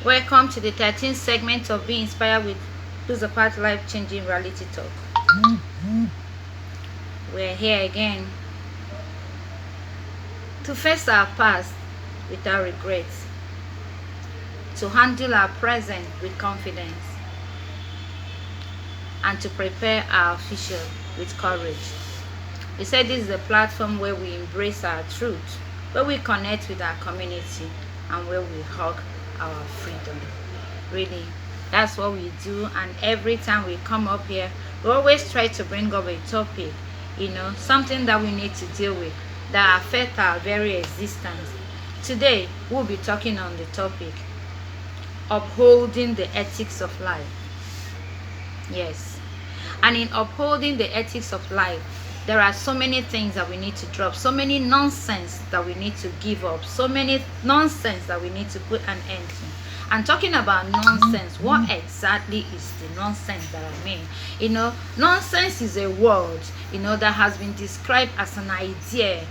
Welcome to the 13th segment of Be Inspired with Who's Apart Life Changing Reality Talk. We're here again to face our past without regrets, to handle our present with confidence, and to prepare our future with courage. We said this is a platform where we embrace our truth, where we connect with our community, and where we hug our freedom. Really, that's what we do. And every time we come up here, we always try to bring up a topic, something that we need to deal with that affect our very existence. Today we'll be talking on the topic upholding the ethics of life. Yes, and in upholding the ethics of life, there are so many things that we need to drop, so many nonsense that we need to give up, so many nonsense that we need to put an end to. And talking about nonsense, what exactly is the nonsense that I mean? Nonsense is a word, that has been described as an idea,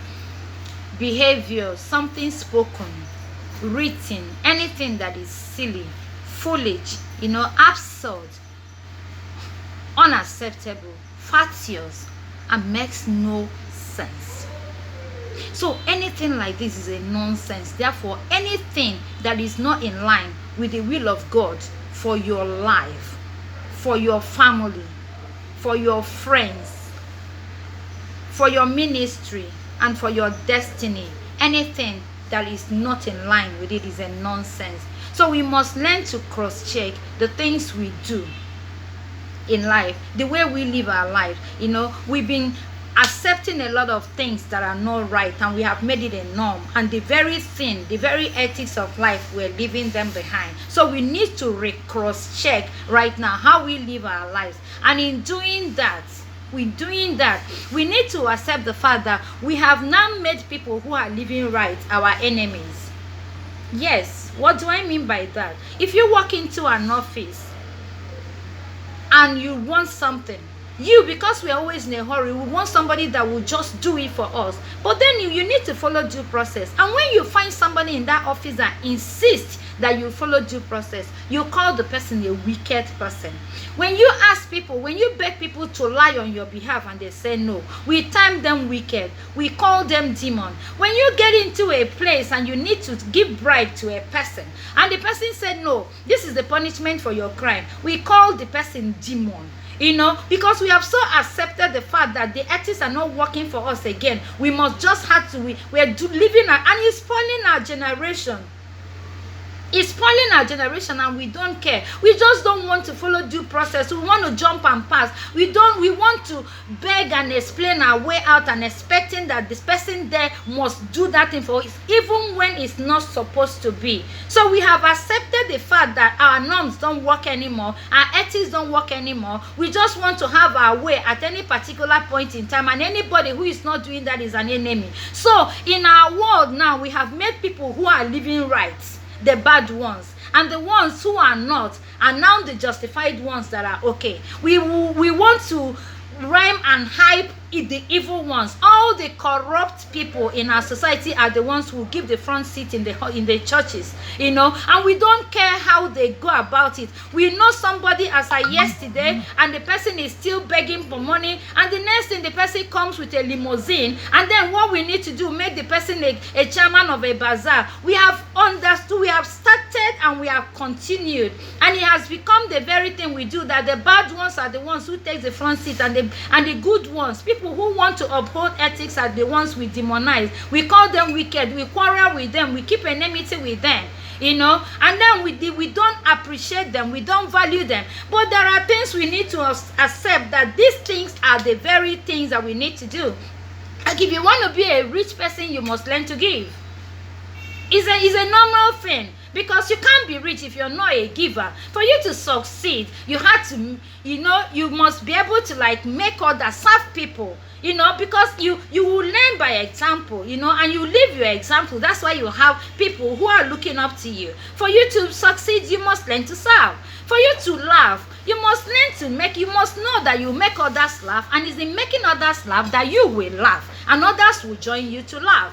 behavior, something spoken, written, anything that is silly, foolish, absurd, unacceptable, fatuous, and makes no sense. So anything like this is a nonsense. Therefore, anything that is not in line with the will of God for your life, for your family, for your friends, for your ministry, and for your destiny, anything that is not in line with it is a nonsense. So we must learn to cross-check the things we do in life, the way we live our life. We've been accepting a lot of things that are not right, and we have made it a norm, and the very ethics of life, we're leaving them behind. So we need to cross-check right now how we live our lives, and in doing that, we need to accept the fact that we have now made people who are living right our enemies. Yes, what do I mean by that? If you walk into an office and you want something, because we are always in a hurry, we want somebody that will just do it for us. But then you need to follow due process. And when you find somebody in that office that insists that you follow due process, you call the person a wicked person. When you beg people to lie on your behalf and they say no, we term them wicked. We call them demon. When you get into a place and you need to give bribe to a person and the person said no, this is the punishment for your crime, we call the person demon. Because we have so accepted the fact that the ethics are not working for us again. We must just have to, we're living, and it's spoiling our generation. It's spoiling our generation, and we don't care. We just don't want to follow due process. We want to jump and pass. We want to beg and explain our way out and expecting that this person there must do that thing for us, even when it's not supposed to be. So we have accepted the fact that our norms don't work anymore, our ethics don't work anymore. We just want to have our way at any particular point in time, and anybody who is not doing that is an enemy. So in our world now, we have made people who are living right the bad ones, and the ones who are not are now the justified ones that are okay. We want to rhyme and hype the evil ones. All the corrupt people in our society are the ones who give the front seat in the churches, and we don't care how they go about it. We know somebody as I yesterday, and the person is still begging for money, and the next thing the person comes with a limousine, and then what we need to do, make the person a chairman of a bazaar. We have understood, we have started, and we have continued, and it has become the very thing we do, that the bad ones are the ones who take the front seat, and the good ones, people who want to uphold ethics, are the ones we demonize. We call them wicked. We quarrel with them. We keep enmity with them. And then we don't appreciate them. We don't value them. But there are things we need to accept, that these things are the very things that we need to do. Like, if you want to be a rich person, you must learn to give. It's a normal thing. Because you can't be rich if you're not a giver. For you to succeed, you have to, you must be able to make others, serve people, because you will learn by example, and you live your example. That's why you have people who are looking up to you. For you to succeed, you must learn to serve. For you to laugh, you must learn to you must know that you make others laugh, and it's in making others laugh that you will laugh, and others will join you to laugh.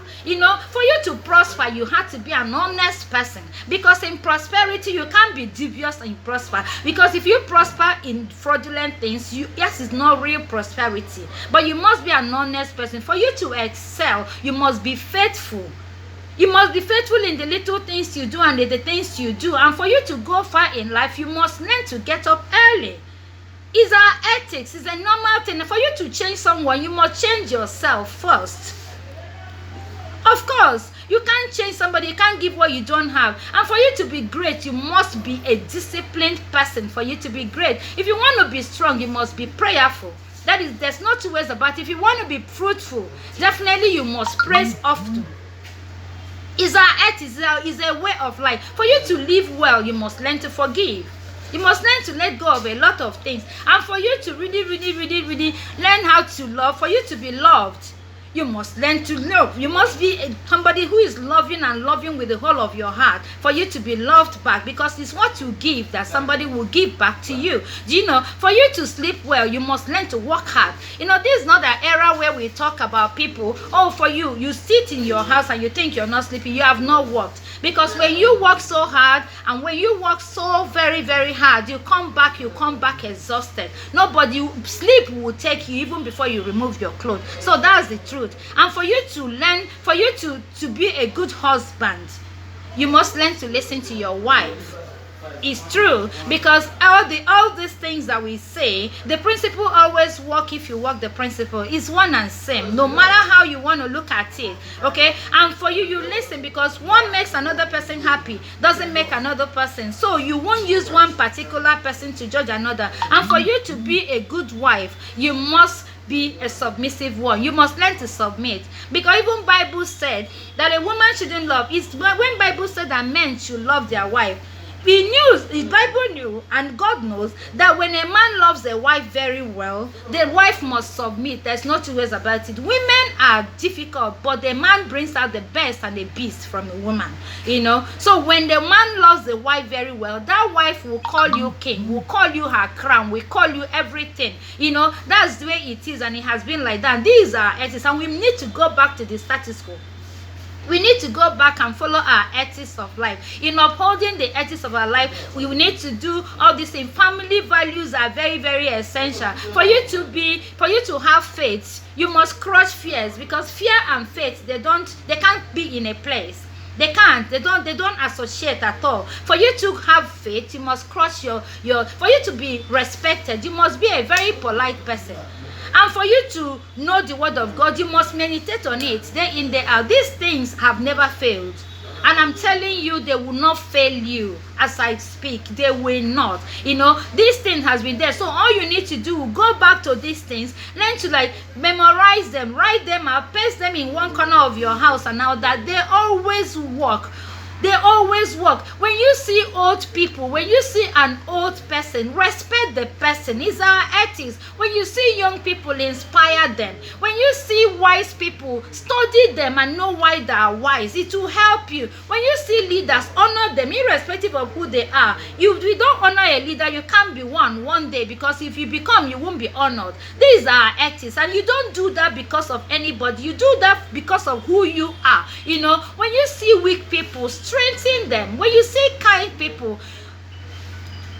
For you to prosper, you have to be an honest person, because in prosperity, you can't be dubious and prosper, because if you prosper in fraudulent things, yes, it's not real prosperity, but you must be an honest person. For you to excel, you must be faithful. You must be faithful in the little things you do and the things you do. And for you to go far in life, you must learn to get up early. It's our ethics. It's a normal thing. For you to change someone, you must change yourself first. Of course, you can't change somebody. You can't give what you don't have. And for you to be great, you must be a disciplined person. For you to be great, if you want to be strong, you must be prayerful. There's no two ways about it. If you want to be fruitful, definitely you must praise often. It's our ethics, it's a way of life. For you to live well, you must learn to forgive. You must learn to let go of a lot of things. And for you to really learn how to love, for you to be loved, you must learn to love. You must be somebody who is loving and loving with the whole of your heart, for you to be loved back, because it's what you give that somebody will give back to you. Do you know, for you to sleep well, you must learn to work hard. This is not an era where we talk about people, for you sit in your house and you think you're not sleeping, you have not worked. Because when you work so hard, and when you work so very, very hard, you come back exhausted. Sleep will take you even before you remove your clothes. So that's the truth. And for you to learn, for you to be a good husband, you must learn to listen to your wife. It's true, because all these things that we say, the principle always work. If you work the principle, it's one and same, no matter how you want to look at it. Okay? And for you listen, because one makes another person happy doesn't make another person, so you won't use one particular person to judge another. And for you to be a good wife, you must be a submissive one. You must learn to submit, because even Bible said that a woman shouldn't love. It's when Bible said that men should love their wife. The Bible knew, and God knows, that when a man loves a wife very well, the wife must submit. There's no two ways about it. Women are difficult, but the man brings out the best and the beast from a woman. So when the man loves the wife very well, that wife will call you king, will call you her crown, will call you everything. That's the way it is, and it has been like that. These are ethics, and we need to go back to the status quo. We need to go back and follow our ethics of life. In upholding the ethics of our life, we need to do all these things. Family values are very, very essential. For you to have faith, you must crush fears, because fear and faith, they can't be in a place. They can't. They don't associate at all. For you to have faith, you must crush for you to be respected, you must be a very polite person. And for you to know the word of God, you must meditate on it day in, day out. These things have never failed. And I'm telling you, they will not fail you as I speak. They will not. This thing has been there. So all you need to do, go back to these things, learn to memorize them, write them out, paste them in one corner of your house, and now that they always work. They always work. When you see old people, when you see an old person, respect the person. It's our ethics. When you see young people, inspire them. When you see wise people, study them and know why they are wise. It will help you. When you see leaders, honor them irrespective of who they are. If you don't honor a leader, you can't be one day, because if you become, you won't be honored. These are ethics, and you don't do that because of anybody. You do that because of who you are. When you see weak people, strengthen them. When you see kind people,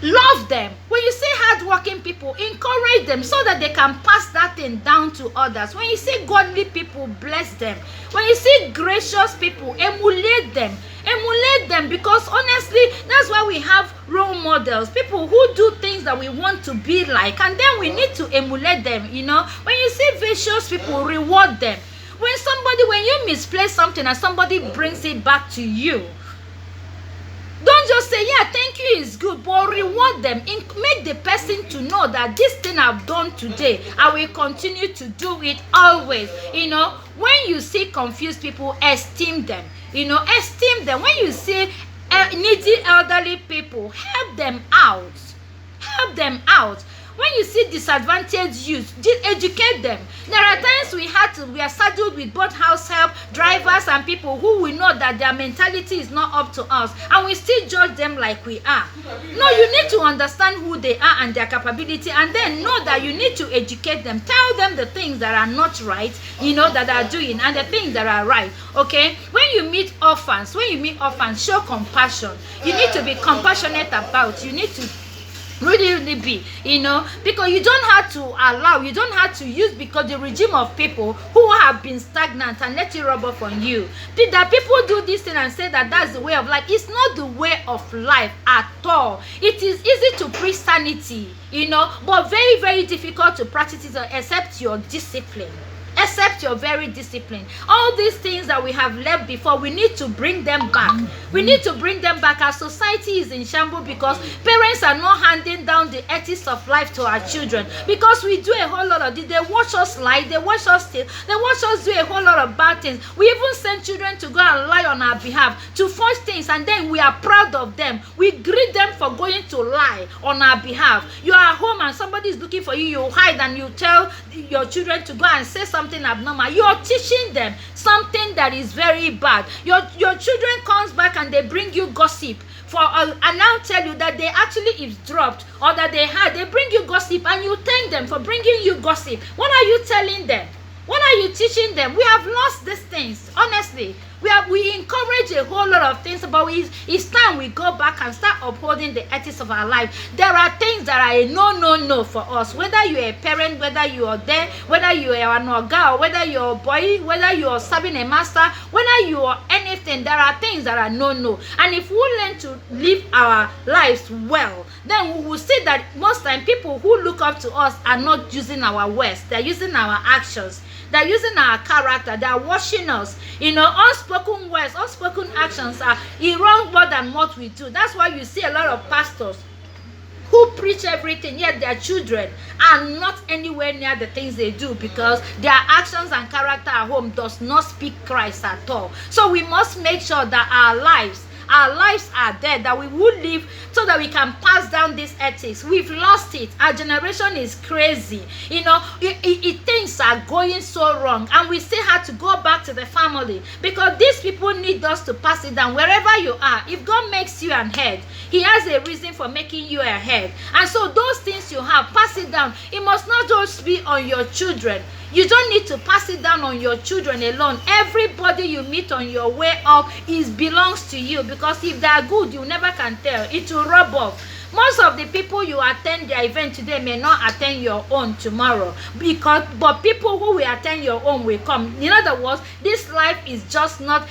love them. When you see hardworking people, encourage them so that they can pass that thing down to others. When you see godly people, bless them. When you see gracious people, emulate them. Emulate them, because honestly, that's why we have role models, people who do things that we want to be like, and then we need to emulate them. When you see vicious people, reward them. When you misplace something and somebody brings it back to you, don't just say, yeah, thank you, is good, but reward them. Make the person to know that this thing I've done today, I will continue to do it always. When you see confused people, esteem them. Esteem them. When you see needy elderly people, help them out. Help them out. When you see disadvantaged youth, educate them. There are times we are saddled with both house help, drivers, and people who we know that their mentality is not up to us, and we still judge them like we are. No, you need to understand who they are and their capability, and then know that you need to educate them. Tell them the things that are not right, that are doing, and the things that are right. Okay? When you meet orphans, show compassion. You need to be compassionate about. You need to really be, because you don't have to use, because the regime of people who have been stagnant and let it rub off on you. That people do this thing and say that that's the way of life. It's not the way of life at all. It is easy to preach sanity, but very, very difficult to practice it except your discipline. Except you're very disciplined. All these things that we have left before, we need to bring them back. We need to bring them back. Our society is in shambles because parents are not handing down the ethics of life to our children. Because we do a whole lot of this. They watch us lie, they watch us steal, they watch us do a whole lot of bad things. We even send children to go and lie on our behalf, to forge things, and then we are proud of them. We greet them for going to lie on our behalf. You are at home and somebody is looking for you, you hide and you tell your children to go and say something abnormal. You're teaching them something that is very bad. Your children comes back and they bring you gossip and now tell you that they actually eavesdropped or that they bring you gossip, and you thank them for bringing you gossip. What are you telling them? What are you teaching them? We have lost these things, honestly. We encourage a whole lot of things, but it's time we go back and start upholding the ethics of our life. There are things that are a no for us. Whether you're a parent, whether you are there, whether you are an oga, whether you're a boy, whether you're serving a master, whether you are anything, there are things that are no. And if we learn to live our lives well, then we will see that most time people who look up to us are not using our words, they're using our actions. They're using our character. They're watching us. Unspoken words, unspoken actions are wrong more than what we do. That's why you see a lot of pastors who preach everything, yet their children are not anywhere near the things they do, because their actions and character at home does not speak Christ at all. So we must make sure that our lives are there, that we would live so that we can pass down these ethics. We've lost it. Our generation is crazy. Things are going so wrong, and we still have to go back to the family, because these people need us to pass it down wherever you are. If God makes you an head, he has a reason for making you a head. And so those things you have, pass it down. It must not just be on your children. You don't need to pass it down on your children alone. Everybody you meet on your way up belongs to you, because if they are good, you never can tell. It will rub off. Most of the people you attend their event today may not attend your own tomorrow, but people who will attend your own will come. In other words, this life is not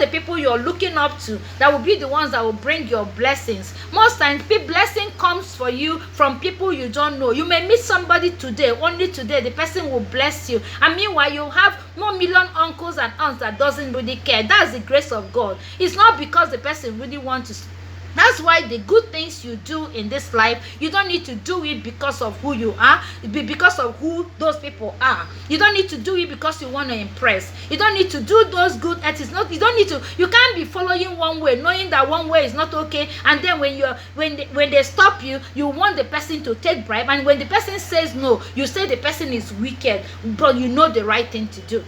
the people you're looking up to that will be the ones that will bring your blessings. Most times, blessing comes for you from people you don't know. You may meet somebody today, only today, the person will bless you, and meanwhile you have 1,000,000 uncles and aunts that doesn't really care. That's the grace of God. It's not because the person really wants to. That's why the good things you do in this life, you don't need to do it because of who you are, because of who those people are. You don't need to do it because you want to impress. You don't need to do those good ethics. You can't be following one way, knowing that one way is not okay, and then when they stop you, you want the person to take bribe, and when the person says no, you say the person is wicked, but you know the right thing to do.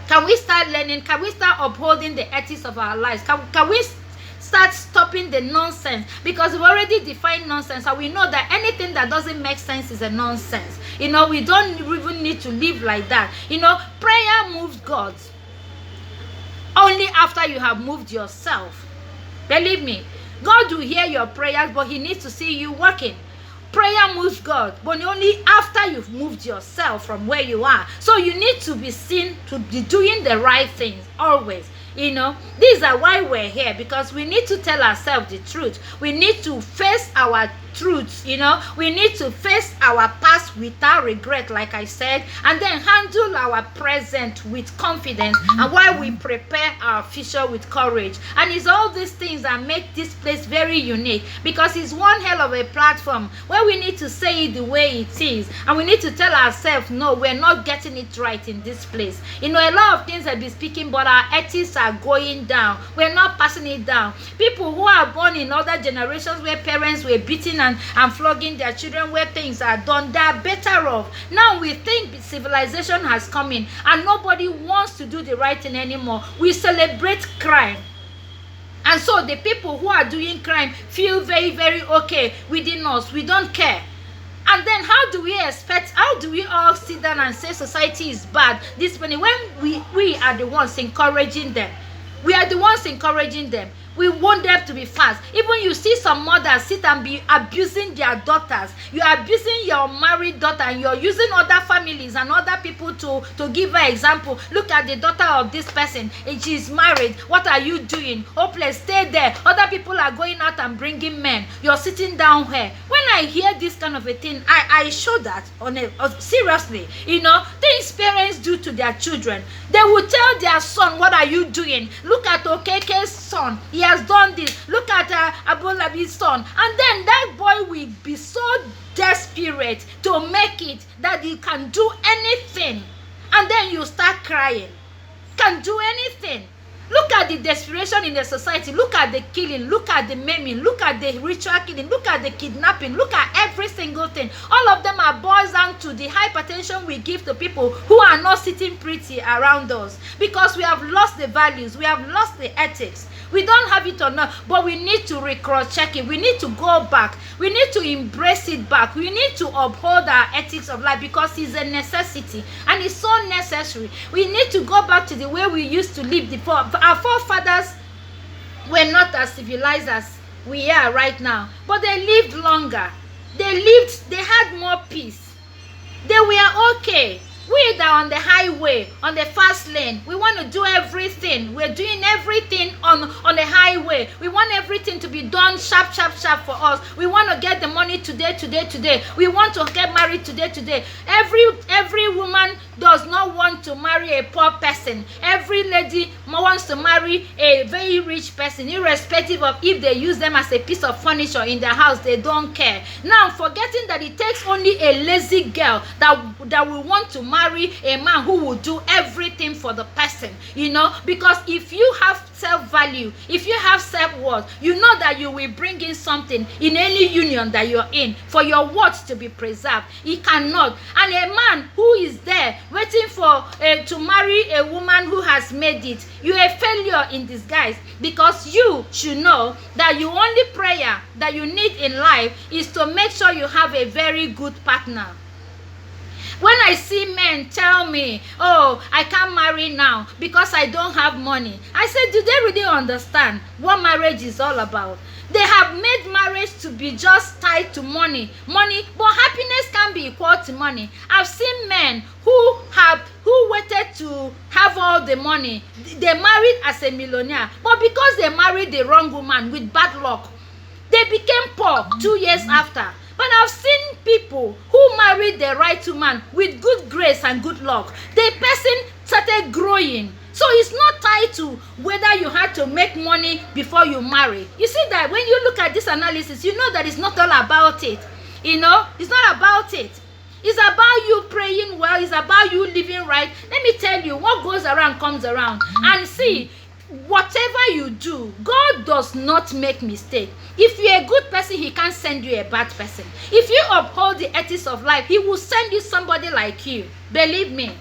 Can we start learning? Can we start upholding the ethics of our lives? Can we start stopping the nonsense? Because we've already defined nonsense, and we know that anything that doesn't make sense is a nonsense. We don't even need to live like that. Prayer moves God only after you have moved yourself. Believe me, God will hear your prayers, but he needs to see you working. Prayer moves God, but only after you've moved yourself from where you are. So you need to be seen to be doing the right things always. These are why we're here, because we need to tell ourselves the truth. We need to face our truths. We need to face our past without regret, like I said, and then handle our present with confidence, and while we prepare our future with courage. And it's all these things that make this place very unique, because it's one hell of a platform where we need to say it the way it is, and we need to tell ourselves, no, we're not getting it right in this place. A lot of things I've been speaking, but our ethics are are going down. We're not passing it down. People who are born in other generations where parents were beating and flogging their children, where things are done, they are better off. Now we think civilization has come in and nobody wants to do the right thing anymore. We celebrate crime. And so the people who are doing crime feel very, very okay within us. We don't care. And then how do we all sit down and say society is bad this many when we are the ones encouraging them? We are the ones encouraging them. We want them to be fast. Even you see some mothers sit and be abusing their daughters. You are abusing your married daughter and you're using other families and other people to give her example. Look at the daughter of this person. She's married. What are you doing? Hopeless. Stay there. Other people are going out and bringing men. You're sitting down here. When I hear this kind of a thing, I show that seriously. You know, things parents do to their children. They will tell their son, what are you doing? Look at Okeke's son. He has done this. Look at Abolabi's son. And then that boy will be so desperate to make it that he can do anything. And then you start crying. Can do anything. Look at the desperation in the society. Look at the killing. Look at the maiming. Look at the ritual killing. Look at the kidnapping. Look at every single thing. All of them are boils down to the hypertension we give to people who are not sitting pretty around us. Because we have lost the values. We have lost the ethics. We don't have it or not, but we need to cross-check it. We need to go back. We need to embrace it back. We need to uphold our ethics of life because it's a necessity and it's so necessary. We need to go back to the way we used to live before. Our forefathers were not as civilized as we are right now, but they lived longer. They had more peace. They were okay. We that are on the highway, on the fast lane, we want to do everything. We're doing everything on the highway. We want everything to be done sharp for us. We want to get the money today. We want to get married today. Every woman does not want to marry a poor person. Every lady wants to marry a very rich person, irrespective of if they use them as a piece of furniture in their house. They don't care. Now, forgetting that it takes only a lazy girl that will want to marry a man who will do everything for the person, you know, because if you have self-value, if you have self-worth, you know that you will bring in something in any union that you're in for your worth to be preserved. He cannot. And a man who is there waiting for to marry a woman who has made it, you're a failure in disguise, because you should know that your only prayer that you need in life is to make sure you have a very good partner. When I see men tell me, oh, I can't marry now because I don't have money, I said, do they really understand what marriage is all about? They have made marriage to be just tied to money, but happiness can be equal to money. I've seen men who waited to have all the money. They married as a millionaire, but because they married the wrong woman with bad luck, they became poor 2 years after. But I've seen people who married the right woman with good grace and good luck. The person started growing. So it's not tied to whether you had to make money before you marry. You see that when you look at this analysis, you know that it's not all about it. You know, it's not about it. It's about you praying well. It's about you living right. Let me tell you, what goes around comes around. And see, whatever you do, God does not make mistake. If you're a good person, he can't send you a bad person. If you uphold the ethics of life, he will send you somebody like you. Believe me.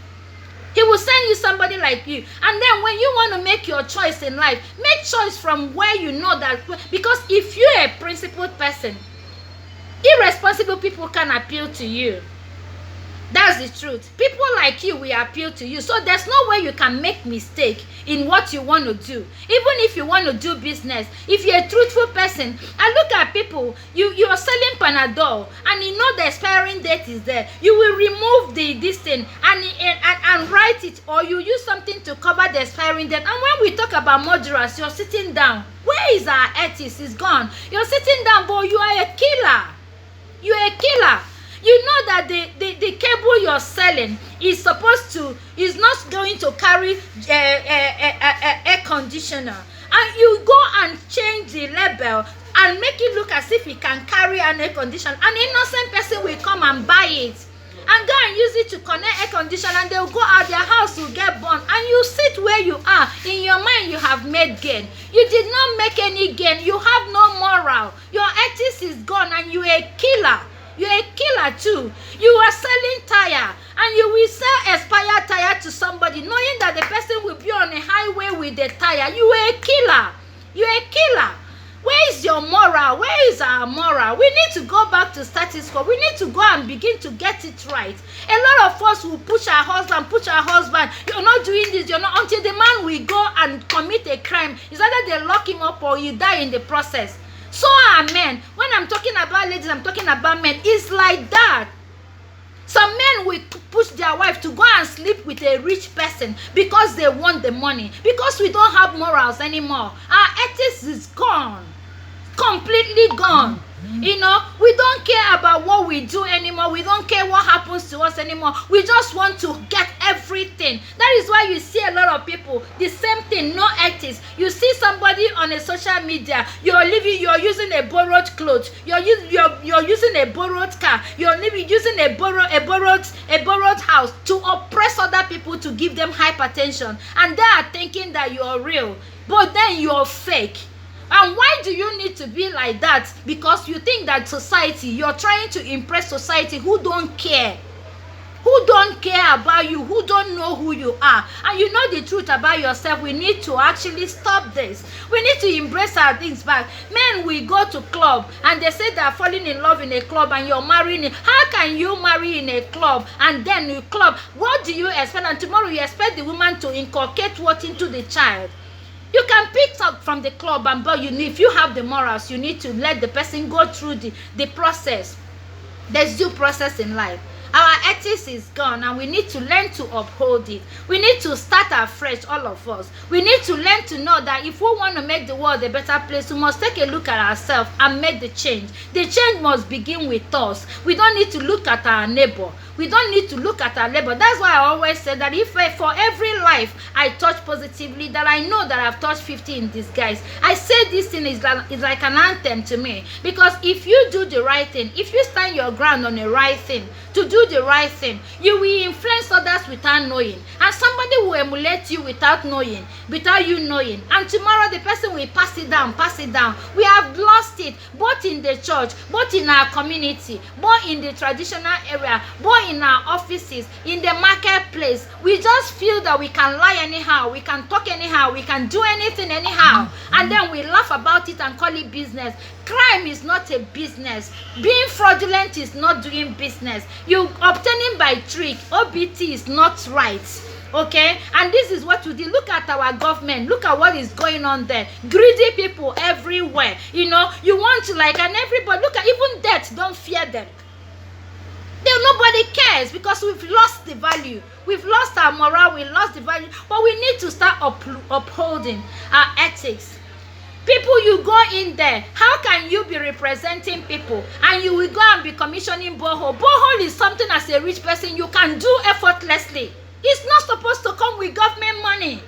He will send you somebody like you. And then when you want to make your choice in life, make choice from where you know that. Because if you're a principled person, irresponsible people can appeal to you. That's the truth. People like you will appeal to you. So there's no way you can make mistake in what you want to do. Even if you want to do business, if you're a truthful person, and look at people, you're selling Panadol and you know the expiring date is there, you will remove this thing and write it, or you use something to cover the expiring date. And when we talk about murderers, you're sitting down. Where is our ethics? It's gone. You're sitting down, but you are a killer. You're a killer. You know that the cable you're selling is not going to carry air conditioner, and you go and change the label and make it look as if it can carry an air conditioner. An innocent person will come and buy it, and go and use it to connect air conditioner, and they'll go out, their house will get burned, and you sit where you are. In your mind, you have made gain. You did not make any gain. You have no moral. Your ethics is gone, and you're a killer. You're a killer too. You are selling tire, and you will sell expired tire to somebody, knowing that the person will be on a highway with the tire. You are a killer. You're a killer. Where is your moral? Where is our moral? We need to go back to status quo. We need to go and begin to get it right. A lot of us will push our husband. You're not doing this. You're not, until the man will go and commit a crime. It's either they lock him up or you die in the process. So are men. When I'm talking about ladies, I'm talking about men. It's like that. Some men will push their wife to go and sleep with a rich person because they want the money. Because we don't have morals anymore. Our ethics is gone. Completely gone. You know, we don't care about what we do anymore. We don't care what happens to us anymore. We just want to get everything. That is why you see a lot of people, the same thing, no ethics. You see somebody on a social media, you're using a borrowed clothes, you're using a borrowed car, using a borrowed house to oppress other people, to give them hypertension, and they are thinking that you're real, but then you're fake. And why do you need to be like that? Because you think that society, you're trying to impress society who don't care. Who don't care about you, who don't know who you are. And you know the truth about yourself. We need to actually stop this. We need to embrace our things back. Men will go to club and they say they're falling in love in a club and you're marrying it. How can you marry in a club and then you club? What do you expect? And tomorrow you expect the woman to inculcate what into the child? You can pick up from the club, and but if you have the morals, you need to let the person go through the process. There's due process in life. Our ethics is gone, and we need to learn to uphold it. We need to start afresh, all of us. We need to learn to know that if we want to make the world a better place, we must take a look at ourselves and make the change. The change must begin with us. We don't need to look at our neighbor. We don't need to look at our neighbor. That's why I always say that if for every life I touch positively, that I know that I've touched 50 in disguise. I say this thing is like an anthem to me. Because if you do the right thing, if you stand your ground on the right thing, to do the right thing, you will influence others without knowing. And somebody will emulate you without knowing, without you knowing. And tomorrow the person will pass it down, pass it down. We have lost it, both in the church, both in our community, both in the traditional area, both in our offices, in the marketplace. We just feel that we can lie anyhow, we can talk anyhow, we can do anything anyhow, and then we laugh about it and call it business. Crime is not a business. Being fraudulent is not doing business. You obtaining by trick, OBT is not right. Okay, and this is what we do. Look at our government. Look at what is going on there. Greedy people everywhere. You know, you want to like, and everybody, look at even death, don't fear them. Nobody cares because we've lost the value. We've lost our morale, we lost the value. But we need to start upholding our ethics. People, you go in there, how can you be representing people and you will go and be commissioning borehole? Borehole is something as a rich person you can do effortlessly. It's not supposed to come with government money.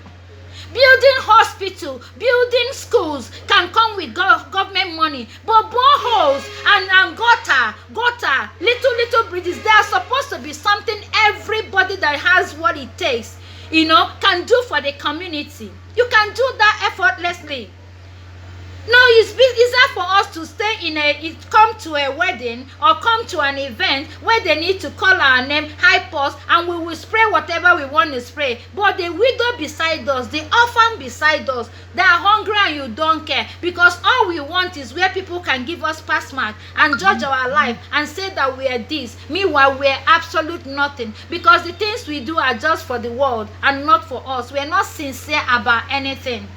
Building hospital, building schools can come with government money. But boreholes and gutter, little bridges, they are supposed to be something everybody that has what it takes, you know, can do for the community. You can do that effortlessly. No, it's easier for us to stay come to a wedding or come to an event where they need to call our name, hype us, and we will spray whatever we want to spray. But the widow beside us, the orphan beside us, they are hungry and you don't care. Because all we want is where people can give us pass mark and judge our life and say that we are this. Meanwhile, we are absolute nothing. Because the things we do are just for the world and not for us. We are not sincere about anything.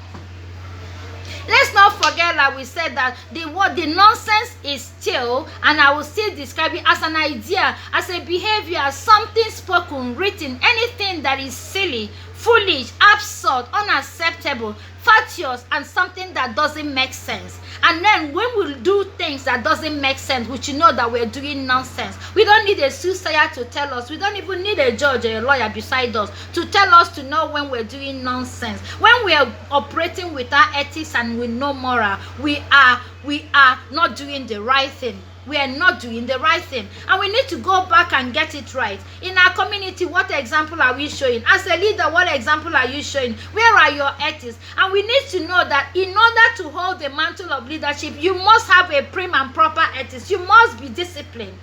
Let's not forget that we said that the nonsense is still, and I will still describe it as an idea, as a behavior, as something spoken, written, anything that is silly, foolish, absurd, unacceptable, fatuous, and something that doesn't make sense. And then when we do things that doesn't make sense, we should know that we're doing nonsense. We don't need a soothsayer to tell us. We don't even need a judge or a lawyer beside us to tell us to know when we're doing nonsense. When we are operating without ethics and with no moral, we are we are not doing the right thing. We are not doing the right thing, and we need to go back and get it right. In our community, what example are we showing? As a leader, what example are you showing? Where are your ethics? And we need to know that in order to hold the mantle of leadership, you must have a prim and proper ethics. You must be disciplined.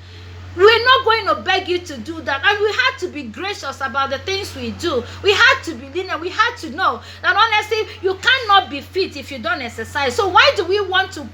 We're not going to beg you to do that, and we had to be gracious about the things we do. We had to be lenient. We had to know that honestly, you cannot be fit if you don't exercise. So why do we want to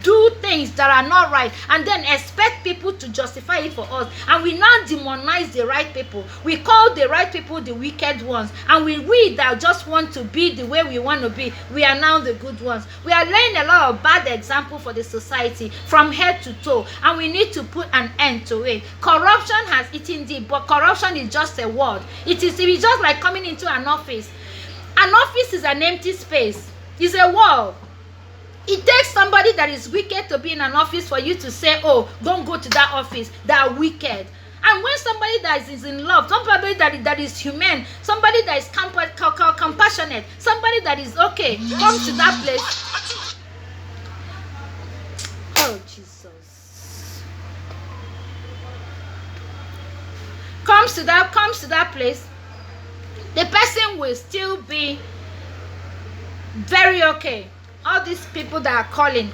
do things that are not right and then expect people to justify it for us? And we now demonize the right people. We call the right people the wicked ones, and we that just want to be the way we want to be, we are now the good ones. We are laying a lot of bad example for the society from head to toe, and we need to put an end to it. Corruption has eaten deep, but corruption is just a word. It is just like coming into an office. An office is an empty space. It's a wall. It takes somebody that is wicked to be in an office for you to say, oh, don't go to that office, they are wicked. And when somebody that is in love, somebody that is humane, somebody that is compassionate, somebody that is okay, come to that place. Oh, Jesus. Comes to that place, the person will still be very okay. All these people that are calling,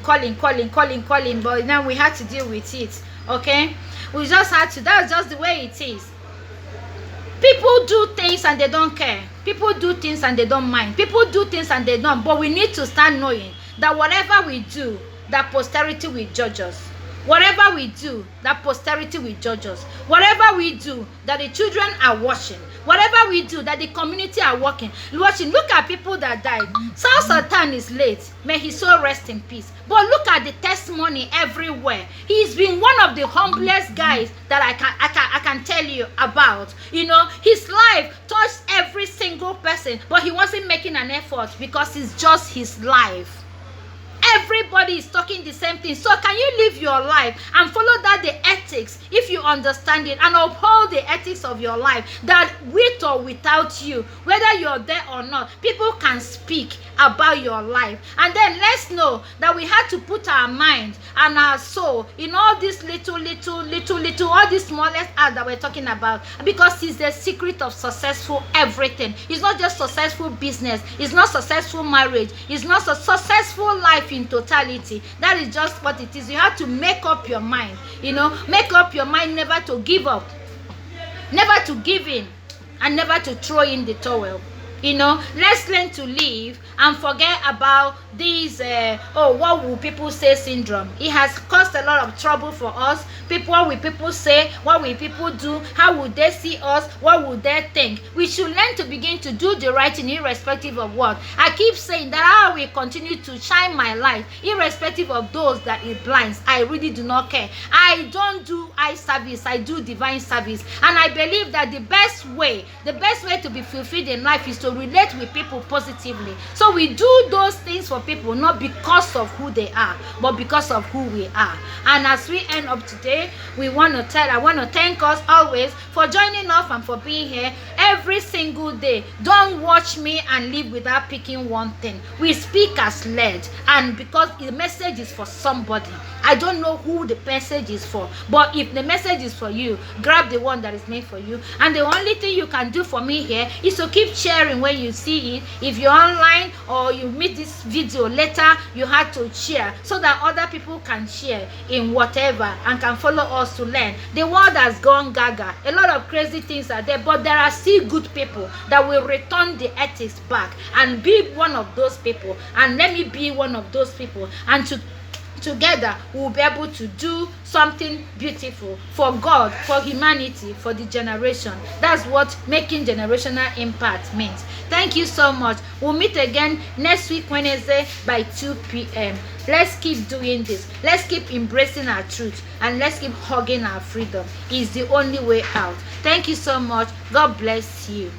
but now we had to deal with it, okay? We just had to, that's just the way it is. People do things and they don't care. People do things and they don't mind. People do things and they don't, but we need to start knowing that whatever we do, that posterity will judge us. Whatever we do, that posterity will judge us. Whatever we do, that the children are watching. Whatever we do, that the community are watching. Look at people that died. South Sultan is late. May his soul rest in peace. But look at the testimony everywhere. He's been one of the humblest guys that I can tell you about. You know, his life touched every single person, but he wasn't making an effort because it's just his life. Everybody is talking the same thing. So can you live your life and follow that the ethics, if you understand it, and uphold the ethics of your life, that with or without you, whether you're there or not, people can speak about your life. And then let's know that we had to put our mind and our soul in all this little, all these smallest acts that we're talking about, because it's the secret of successful everything. It's not just successful business. It's not successful marriage. It's not a successful life in totality. That is just what it is. You have to make up your mind, make up your mind never to give up, never to give in, and never to throw in the towel. Let's learn to live and forget about these what will people say syndrome. It has caused a lot of trouble for us. What will people say? What will people do? How will they see us? What will they think? We should learn to begin to do the right thing irrespective of what. I keep saying that I will continue to shine my light irrespective of those that it blinds. I really do not care. I don't do eye service. I do divine service. And I believe that the best way to be fulfilled in life is to relate with people positively. So we do those things for people not because of who they are, but because of who we are. And as we end up today, I want to thank us always for joining us and for being here every single day. Don't watch me and live without picking one thing. We speak as led, and because the message is for somebody. I don't know who the message is for, but if the message is for you, grab the one that is made for you. And the only thing you can do for me here is to keep sharing when you see it. If you're online or you meet this video later, you have to share so that other people can share in whatever and can follow us to learn. The world has gone gaga. A lot of crazy things are there, but there are still good people that will return the ethics back and be one of those people. And let me be one of those people. And together we'll be able to do something beautiful for God, for humanity, for the generation. That's what making generational impact means. Thank you so much. We'll meet again next week Wednesday by 2 p.m. Let's keep doing this. Let's keep embracing our truth, and let's keep hugging our freedom. It's the only way out. Thank you so much. God bless you.